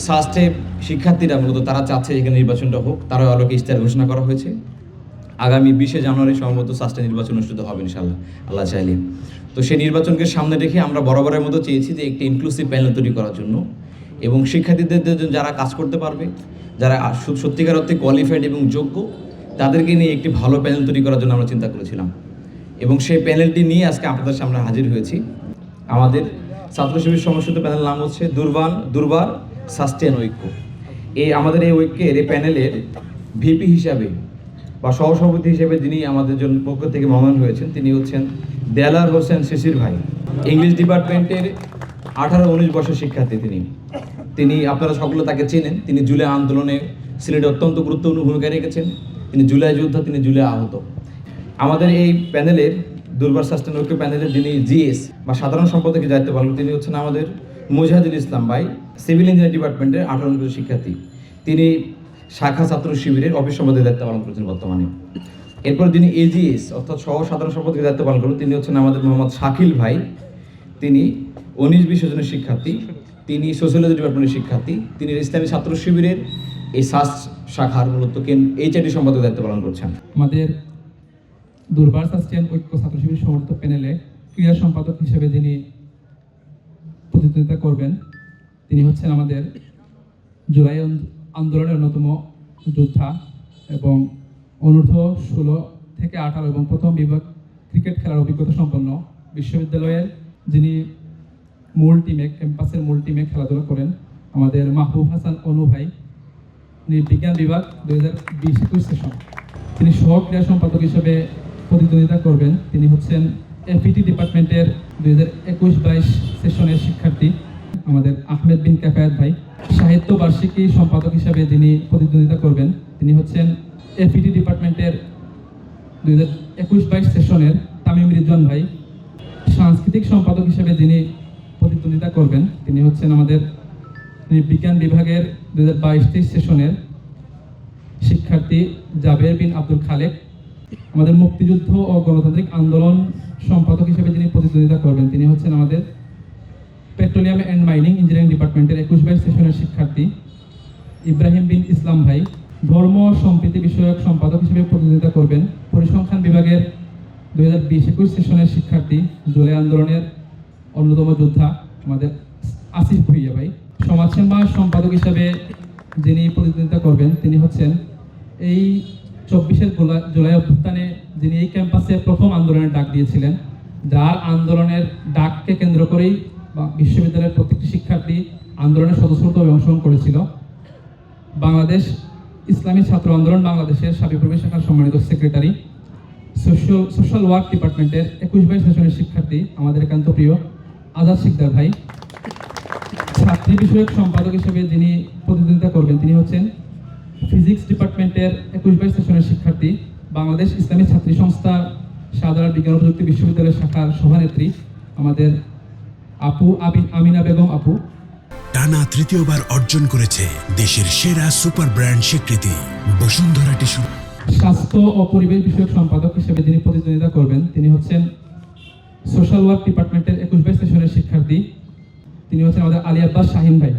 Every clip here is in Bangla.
সাস্টে শিক্ষার্থীরা মূলত তারা চাচ্ছে এখানে নির্বাচনটা হোক, তারও আলোকে ইশতেহার ঘোষণা করা হয়েছে। আগামী 20শে জানুয়ারি সম্ভবত সাস্টে নির্বাচন অনুষ্ঠিত হবে ইনশাআল্লাহ, আল্লাহ চাইলে। তো সেই নির্বাচনকে সামনে রেখে আমরা বরাবরের মতো চেয়েছি যে একটি ইনক্লুসিভ প্যানেল তৈরি করার জন্য এবং শিক্ষার্থীদের জন্য যারা কাজ করতে পারবে, যারা সত্যিকার অর্থে কোয়ালিফাইড এবং যোগ্য, তাদেরকে নিয়ে একটি ভালো প্যানেল তৈরি করার জন্য আমরা চিন্তা করেছিলাম এবং সেই প্যানেলটি নিয়ে আজকে আপনাদের সামনে হাজির হয়েছি। আমাদের ছাত্র শিবির সমস্যিত প্যানেল নাম হচ্ছে দুর্বার সাস্টেন ঐক্য। আমাদের এই ঐক্যের এই প্যানেলের ভিপি হিসাবে বা সহসভাপতি হিসেবে যিনি আমাদের জন্য পক্ষ থেকে মনোনয়ন হয়েছেন তিনি হচ্ছেন দেলার হোসেন শিশির ভাই। ইংলিশ ডিপার্টমেন্টের 18-19 বছর শিক্ষার্থী তিনি আপনারা সকলে তাকে চেনেন। তিনি জুলাই আন্দোলনে সিলেটে অত্যন্ত গুরুত্বপূর্ণ ভূমিকা রেখেছেন। তিনি জুলাই যোদ্ধা, তিনি জুলাই আহত। আমাদের এই প্যানেলের দুর্বার সাস্টেন ঐক্য প্যানেলের যিনি জিএস বা সাধারণ সম্পাদকের দায়িত্ব পালন তিনি হচ্ছেন আমাদের মুজাহিদুল ইসলাম ভাই, সিভিল ইঞ্জিনিয়ারিং ডিপার্টমেন্টের 18 বছর শিক্ষার্থী। তিনি শাখা ছাত্র শিবিরের অফিস সম্পাদকের দায়িত্ব পালন করছেন বর্তমানে। এরপর যিনি এজিএস অর্থাৎ সহ সাধারণ সম্পাদকের দায়িত্ব পালন করেন তিনি হচ্ছেন আমাদের মোহাম্মদ শাকিল ভাই। তিনি 19-20 জনের শিক্ষার্থী, তিনি সোশ্যালজি ডিপার্টমেন্টের শিক্ষার্থী। তিনি ইসলামী ছাত্র শিবিরের এই সাস্ট শাখার মূলত এইচআইডি সম্পাদকের দায়িত্ব পালন করছেন। আমাদের দুর্বার সাস্টেন ঐক্য ছাত্র শিবির সমর্থিত প্যানেলে ক্রীড়া সম্পাদক হিসেবে যিনি প্রতিদ্বন্দ্বিতা করবেন তিনি হচ্ছেন আমাদের জুলাই আন্দোলনের অন্যতম যোদ্ধা এবং অনূর্ধ্ব 16 থেকে 18 এবং প্রথম বিভাগ ক্রিকেট খেলার অভিজ্ঞতা সম্পন্ন বিশ্ববিদ্যালয়ের যিনি ক্যাম্পাসের মূল টিমে খেলাধুলা করেন আমাদের মাহবুব হাসান অনু ভাই। বিজ্ঞান বিভাগ 2020-21 সেশন তিনি সহ ক্রীড়া সম্পাদক হিসেবে প্রতিদ্বন্দ্বিতা করবেন। তিনি হচ্ছেন এফইটি ডিপার্টমেন্টের 2021-22 সেশনের শিক্ষার্থী আমাদের আহমেদ বিন কাফায়াত ভাই। সাহিত্য বার্ষিকী সম্পাদক হিসেবে যিনি প্রতিদ্বন্দ্বিতা করবেন তিনি হচ্ছেন এফইটি ডিপার্টমেন্টের 2021-22 সেশনের তামিম রিজওয়ান ভাই। সাংস্কৃতিক সম্পাদক হিসেবে যিনি প্রতিদ্বন্দ্বিতা করবেন তিনি হচ্ছেন আমাদের বিজ্ঞান বিভাগের 2022-23 সেশনের শিক্ষার্থী জাবের বিন আব্দুল খালেক। আমাদের মুক্তিযুদ্ধ ও গণতান্ত্রিক আন্দোলন সম্পাদক হিসেবে যিনি প্রতিদ্বন্দ্বিতা করবেন তিনি হচ্ছেন আমাদের পেট্রোলিয়াম অ্যান্ড মাইনিং ইঞ্জিনিয়ারিং ডিপার্টমেন্টের 21-22 সেশনের শিক্ষার্থী ইব্রাহিম বিন ইসলাম ভাই। ধর্ম সম্প্রীতি বিষয়ক সম্পাদক হিসেবে প্রতিদ্বন্দ্বিতা করবেন পরিসংখ্যান বিভাগের 2020-21 সেশনের শিক্ষার্থী জুলাই আন্দোলনের অন্যতম যোদ্ধা আমাদের আসিফ ভুইয়া ভাই। সমাজসেবা সম্পাদক হিসেবে যিনি প্রতিদ্বন্দ্বিতা করবেন তিনি হচ্ছেন এই 24-এর জুলাই অভ্যুত্থানে যিনি এই ক্যাম্পাসে প্রথম আন্দোলনের ডাক দিয়েছিলেন, যার আন্দোলনের ডাককে কেন্দ্র করেই বিশ্ববিদ্যালয়ের প্রত্যেকটি শিক্ষার্থী আন্দোলনের স্বতঃস্ফূর্তভাবে অংশগ্রহণ করেছিল। বাংলাদেশ ইসলামী ছাত্র আন্দোলন বাংলাদেশের সাবিপ্রবি শাখার সম্মানিত সেক্রেটারি, সোশ্যাল ওয়ার্ক ডিপার্টমেন্টের 21-22 সেশনের শিক্ষার্থী আমাদের একান্ত প্রিয় আজাদ শিকদার ভাই। ছাত্রী বিষয়ক সম্পাদক হিসেবে যিনি প্রতিদ্বন্দ্বিতা করবেন তিনি হচ্ছেন ফিজিক্স ডিপার্টমেন্টের 21-22 সেশনের শিক্ষার্থী বাংলাদেশ ইসলামী ছাত্রী সংস্থা শাহজালাল বিজ্ঞান ও প্রযুক্তি বিশ্ববিদ্যালয়ের শাখার সভানেত্রী আমাদের আপু আমিনা বেগম আপু। টানা তৃতীয়বার অর্জন করেছে দেশের সেরা সুপার ব্র্যান্ড স্বীকৃতি বসুন্ধরা টিস্যু। স্বাস্থ্য ও পরিবেশ বিষয়ক সম্পাদক হিসেবে যিনি প্রতিদ্বন্দ্বিতা করবেন তিনি হচ্ছেন সোশ্যাল ওয়ার্ক ডিপার্টমেন্টের 21-22 সেশনের শিক্ষার্থী তিনি হচ্ছেন আমাদের আলী আব্বাস শাহিন ভাই।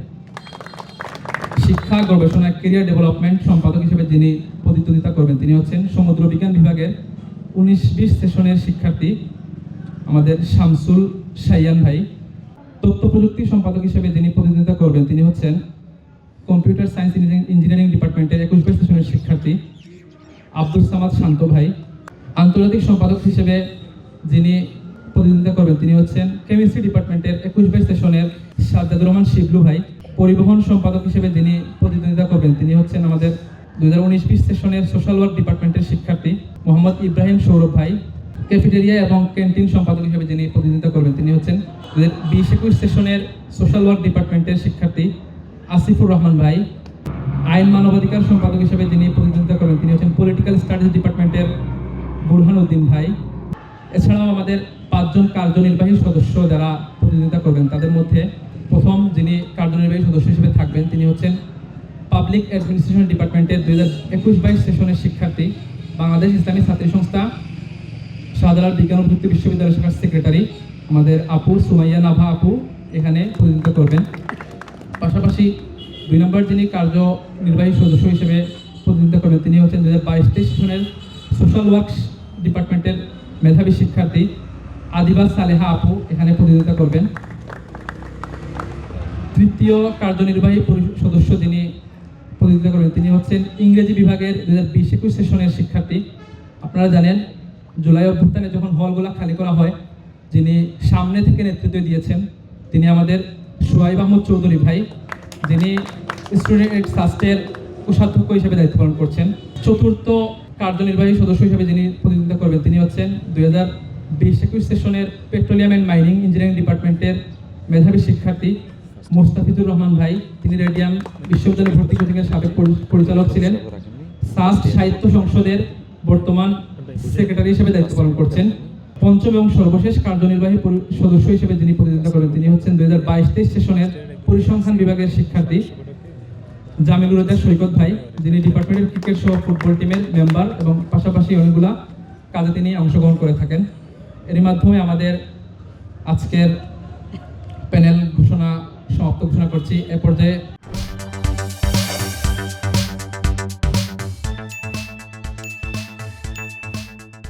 শিক্ষা গবেষণা ক্যারিয়ার ডেভেলপমেন্ট সম্পাদক হিসেবে যিনি প্রতিদ্বন্দ্বিতা করবেন তিনি হচ্ছেন সমুদ্র বিজ্ঞান বিভাগের 19-20 সেশনের শিক্ষার্থী আমাদের শামসুল সাইয়ান ভাই। তথ্য প্রযুক্তি সম্পাদক হিসেবে যিনি প্রতিদ্বন্দ্বিতা করবেন তিনি হচ্ছেন কম্পিউটার সায়েন্স ইঞ্জিনিয়ারিং ডিপার্টমেন্টের 21-22 সেশনের শিক্ষার্থী আব্দুল সামাদ শান্ত ভাই। আন্তর্জাতিক সম্পাদক হিসেবে যিনি প্রতিদ্বন্দ্বিতা করবেন তিনি হচ্ছেন কেমিস্ট্রি ডিপার্টমেন্টের 21-22 সেশনের সাজ্জাদুর রহমান শিবলু ভাই। পরিবহন সম্পাদক হিসেবে যিনি প্রতিদ্বন্দ্বিতা করবেন তিনি হচ্ছেন আমাদের 2019-20 সেশনের সোশ্যাল ওয়ার্ক ডিপার্টমেন্টের শিক্ষার্থী মোহাম্মদ ইব্রাহিম সৌরভ ভাই। ক্যাফেটেরিয়া এবং ক্যান্টিন সম্পাদক হিসেবে যিনি প্রতিদ্বন্দ্বিতা করবেন তিনি হচ্ছেন 2020-21 সেশনের সোশ্যাল ওয়ার্ক ডিপার্টমেন্টের শিক্ষার্থী আসিফুর রহমান ভাই। আইন মানবাধিকার সম্পাদক হিসেবে যিনি প্রতিদ্বন্দ্বিতা করবেন তিনি হচ্ছেন পলিটিক্যাল স্টাডিজ ডিপার্টমেন্টের বুরহান উদ্দিন ভাই। এছাড়াও আমাদের 5 জন কার্যনির্বাহী সদস্য যারা প্রতিদ্বন্দ্বিতা করবেন তাদের মধ্যে প্রথম যিনি কার্যনির্বাহী সদস্য হিসেবে থাকবেন তিনি হচ্ছেন পাবলিক অ্যাডমিনিস্ট্রেশন ডিপার্টমেন্টের 2021-22 সেশনের শিক্ষার্থী বাংলাদেশ ইসলামী ছাত্রী সংস্থা শাহজালাল বিজ্ঞান ও প্রযুক্তি বিশ্ববিদ্যালয় শাখার সেক্রেটারি আমাদের আপু সুমাইয়া নাভা আপু এখানে প্রতিনিধিত্ব করবেন। পাশাপাশি 2 নম্বর যিনি কার্যনির্বাহী সদস্য হিসেবে প্রতিনিধিত্ব করবেন তিনি হচ্ছেন 2022-23 সেশনের সোশ্যাল ওয়ার্কস ডিপার্টমেন্টের মেধাবী শিক্ষার্থী আদিবা সালেহা আপু এখানে প্রতিনিধিত্ব করবেন। তৃতীয় কার্যনির্বাহী সদস্য যিনি প্রতিনিধিত্ব করবেন তিনি হচ্ছেন ইংরেজি বিভাগের 2020-21 সেশনের শিক্ষার্থী। আপনারা জানেন জুলাই অভ্যুত্থানে যখন হলগুলো খালি করা হয়, যিনি সামনে থেকে নেতৃত্ব দিয়েছেন তিনি আমাদের সোহাইব আহমদ চৌধুরী ভাই, যিনি স্টুডেন্ট সাস্টের কোষাধ্যক্ষ হিসেবে দায়িত্ব পালন করছেন। চতুর্থ কার্যনির্বাহী সদস্য হিসেবে যিনি প্রতিনিধিত্ব করবেন তিনি হচ্ছেন 2020-21 সেশনের পেট্রোলিয়াম অ্যান্ড মাইনিং ইঞ্জিনিয়ারিং ডিপার্টমেন্টের মেধাবী শিক্ষার্থী মোস্তাফিজুর রহমান ভাই। তিনি রেডিয়াম বিশ্ববিদ্যালয় ভর্তি কোচিংয়ের সাবেক পরিচালক ছিলেন। সাস্ট সাহিত্য সংসদের বর্তমান সেক্রেটারি হিসেবে দায়িত্ব পালন করছেন। পঞ্চম এবং সর্বশেষ কার্যনির্বাহী সদস্য হিসেবে যিনি প্রতিনিধিত্ব করেন তিনি হচ্ছেন 2022-23 সেশনের পরিসংখ্যান বিভাগের শিক্ষার্থী জামিলুর রেজা সৈকত ভাই, যিনি ডিপার্টমেন্টের ক্রিকেট সহ ফুটবল টিমের মেম্বার এবং পাশাপাশি অনেকগুলা কাজে তিনি অংশগ্রহণ করে থাকেন। এর মাধ্যমে আমাদের আজকের প্যানেল সমাপ্ত ঘোষণা করছি। এ পর্যায়ে